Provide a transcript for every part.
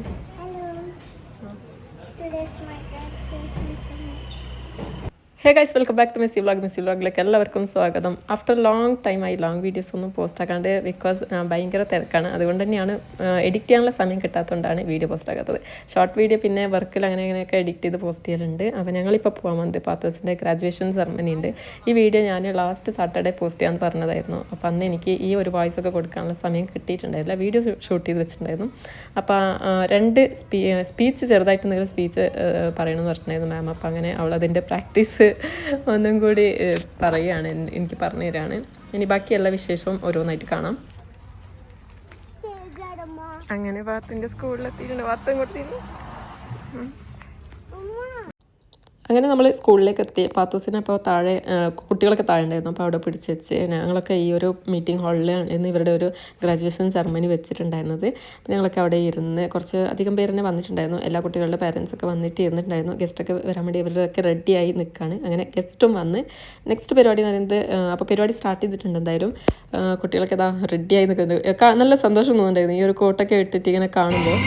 Hello. Today's my graduation ceremony. Hey guys welcome back to messy വ്ളോഗിലേക്ക് എല്ലാവർക്കും സ്വാഗതം. After long time ആയി long videos ഒന്നും post ആക്കാണ്ട് ബിക്കോസ് ഭയങ്കര തിരക്കാണ്. അതുകൊണ്ട് തന്നെയാണ് എഡിറ്റ് ചെയ്യാനുള്ള സമയം കിട്ടാത്തതുകൊണ്ടാണ് വീഡിയോ പോസ്റ്റ് ആക്കാത്തത്. ഷോർട്ട് വീഡിയോ പിന്നെ വർക്കിൽ അങ്ങനെയൊക്കെ എഡിറ്റ് ചെയ്ത് പോസ്റ്റ് ചെയ്യലുണ്ട്. അപ്പോൾ ഞങ്ങളിപ്പോൾ പോകാൻ വന്നത് പാത്തോസിൻ്റെ ഗ്രാജുവേഷൻ സെറമണി ഉണ്ട്. ഈ വീഡിയോ ഞാൻ ലാസ്റ്റ് സാറ്റർഡേ പോസ്റ്റ് ചെയ്യാമെന്ന് പറഞ്ഞതായിരുന്നു. അപ്പോൾ അന്ന് എനിക്ക് ഈ ഒരു വോയിസ് ഒക്കെ കൊടുക്കാനുള്ള സമയം കിട്ടിയിട്ടുണ്ടായില്ല. വീഡിയോ ഷൂട്ട് ചെയ്ത് വെച്ചിട്ടുണ്ടായിരുന്നു. അപ്പോൾ രണ്ട് സ്പീച്ച് ചെറുതായിട്ട് എന്തെങ്കിലും സ്പീച്ച് പറയണമെന്ന് പറഞ്ഞിട്ടുണ്ടായിരുന്നു മാം. അപ്പോൾ അങ്ങനെ അവളതിൻ്റെ പ്രാക്ടീസ് ഒന്നും കൂടി പറയുകയാണ്, എനിക്ക് പറഞ്ഞു തരാണ്. ഇനി ബാക്കി എല്ലാ വിശേഷവും ഓരോന്നായിട്ട് കാണാം. അങ്ങനെ വാത്തിന്റെ സ്കൂളിലെത്തിയിട്ടുണ്ട്. വാത്തും കൊടുത്തിരുന്നു. അങ്ങനെ നമ്മൾ സ്കൂളിലേക്ക് എത്തി. പാത്തൂസിനെ അപ്പോൾ താഴെ കുട്ടികളൊക്കെ താഴെ ഉണ്ടായിരുന്നു. അപ്പോൾ അവിടെ പിടിച്ച് വെച്ച് ഞങ്ങളൊക്കെ ഈ ഒരു മീറ്റിംഗ് ഹാളിലാണ് ഇവരുടെ ഒരു ഗ്രാജുവേഷൻ സെറമണി വെച്ചിട്ടുണ്ടായിരുന്നത്. അപ്പോൾ ഞങ്ങളൊക്കെ അവിടെ ഇരുന്ന് കുറച്ച് അധികം പേര് തന്നെ വന്നിട്ടുണ്ടായിരുന്നു. എല്ലാ കുട്ടികളുടെ പാരൻസൊക്കെ വന്നിട്ട് ഇരുന്നിട്ടുണ്ടായിരുന്നു. ഗസ്റ്റൊക്കെ വരാൻ വേണ്ടി ഇവരൊക്കെ റെഡിയായി നിൽക്കുകയാണ്. അങ്ങനെ ഗസ്റ്റും വന്ന് നെക്സ്റ്റ് പരിപാടി എന്ന് പറയുന്നത് അപ്പോൾ പരിപാടി സ്റ്റാർട്ട് ചെയ്തിട്ടുണ്ട്. എന്തായാലും കുട്ടികളൊക്കെ ഇതാ റെഡിയായി നിൽക്കുന്നുണ്ട്. നല്ല സന്തോഷം തോന്നുന്നുണ്ടായിരുന്നു ഈ ഒരു കോട്ടൊക്കെ ഇട്ടിട്ട് ഇങ്ങനെ കാണുമ്പോൾ.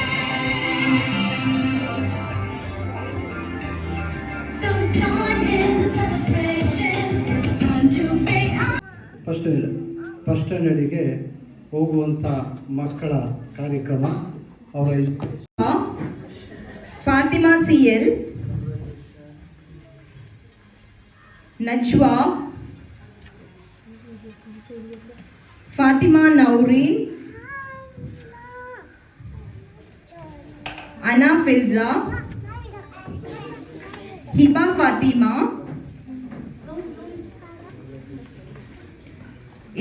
ಫಸ್ಟ್ ಸ್ಟ್ಯಾಂಡರ್ಡಿಗೆ ಹೋಗುವಂಥ ಮಕ್ಕಳ ಕಾರ್ಯಕ್ರಮ. ಅವರ Fatima CL, Najwa, Fatima Naureen, Ana Filza, Hiba Fatima,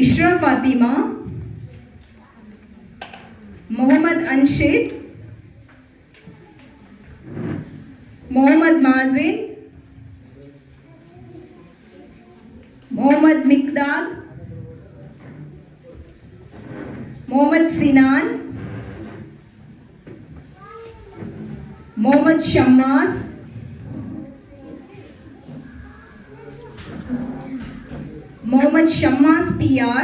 Ishra Fatima, Mohammed Anshid, Mohammed Majid, Mohammed Miqdad, Mohammed Sinan, Mohammed Shammas, Mohammed Shammas PR,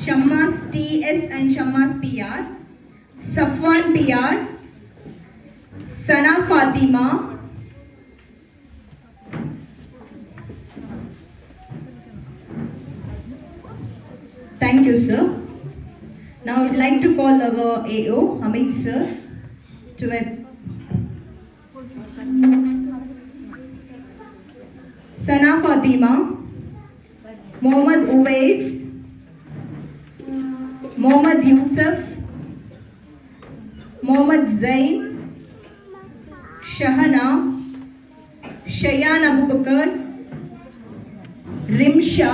Shammas TS and Shammas PR, Safwan PR, Sana Fatima, thank you sir. Now I would like to call our AO Hamid sir to it. Sana Fatima, Mohammed Uwais, Mohammed Yusuf, Mohammed Zain, Shahana, Shayan Abu Bakar, Rimsha,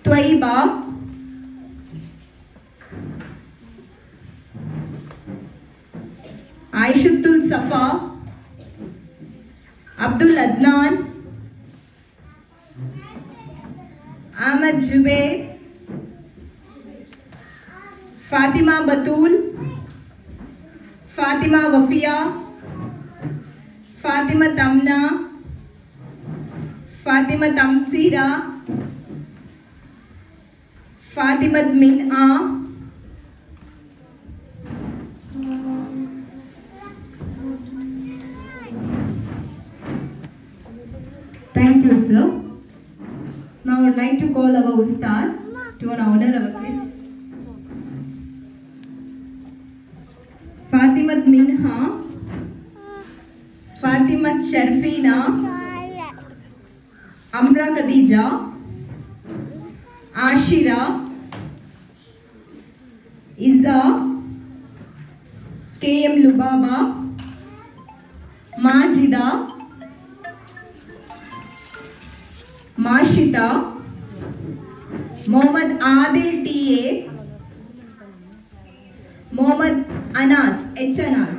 Twaiba, Ayshuthul Safa, Abdul Adnan, Ahmad Zubair, Fatima Batool, Fatima वफिया, Fatima Tamanna, Fatima तमसीरा, Fatima मिनआ, thank you sir. Now I would like to call our Ustad to honor our kids. Fatima Minha, Fatima Sharfina, Amra Khadija, Ashira, Izza, KM Lubaba, Majida, माशिता, Mohammad Adil TA, Mohammad Anas Anas,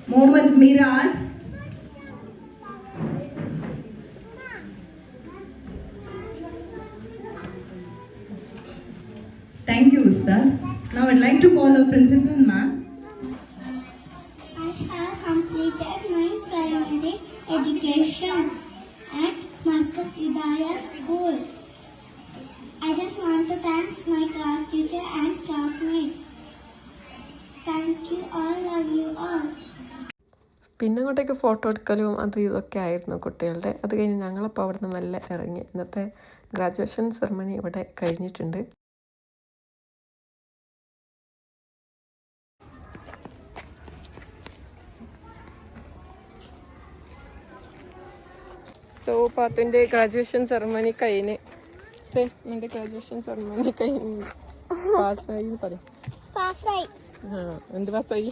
Mohammad Miraj, thank you Ustad. Now I'd like to call our principal ma'am. Completed my primary education at Marcus Hidayah School. I just teacher and classmates. Thank you all, love you all. പിന്നെ അങ്ങോട്ടേക്ക് photo എടുക്കലും അതും ഇതൊക്കെ ആയിരുന്നു കുട്ടികളുടെ. അത് കഴിഞ്ഞ് ഞങ്ങളപ്പോൾ അവിടെ നിന്ന് മെല്ലെ ഇറങ്ങി. ഇന്നത്തെ ഗ്രാജുവേഷൻ സെറമണി ഇവിടെ കഴിഞ്ഞിട്ടുണ്ട്. സോ പാത്തുൻ്റെ ഗ്രാജുവേഷൻ സെറമണി കഴിഞ്ഞ് നിന്റെ ഗ്രാജുവേഷൻ സെറമണി കഴിഞ്ഞ് പാസ്സായി പറയും. എന്ത് പാസ്സായി?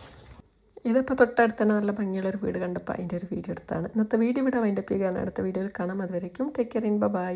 ഇതിപ്പോൾ തൊട്ടടുത്ത് തന്നെ നല്ല ഭംഗിയുള്ളൊരു വീട് കണ്ടപ്പോൾ അതിൻ്റെ ഒരു വീഡിയോ എടുത്താണ്. ഇന്നത്തെ വീഡിയോ ഇവിടെ വൈൻഡപ്പ് ചെയ്യുകയാണ്. അടുത്ത വീഡിയോയിൽ കാണാം. അതുവരേക്കും ടേക്ക് കെയർ. ബൈ.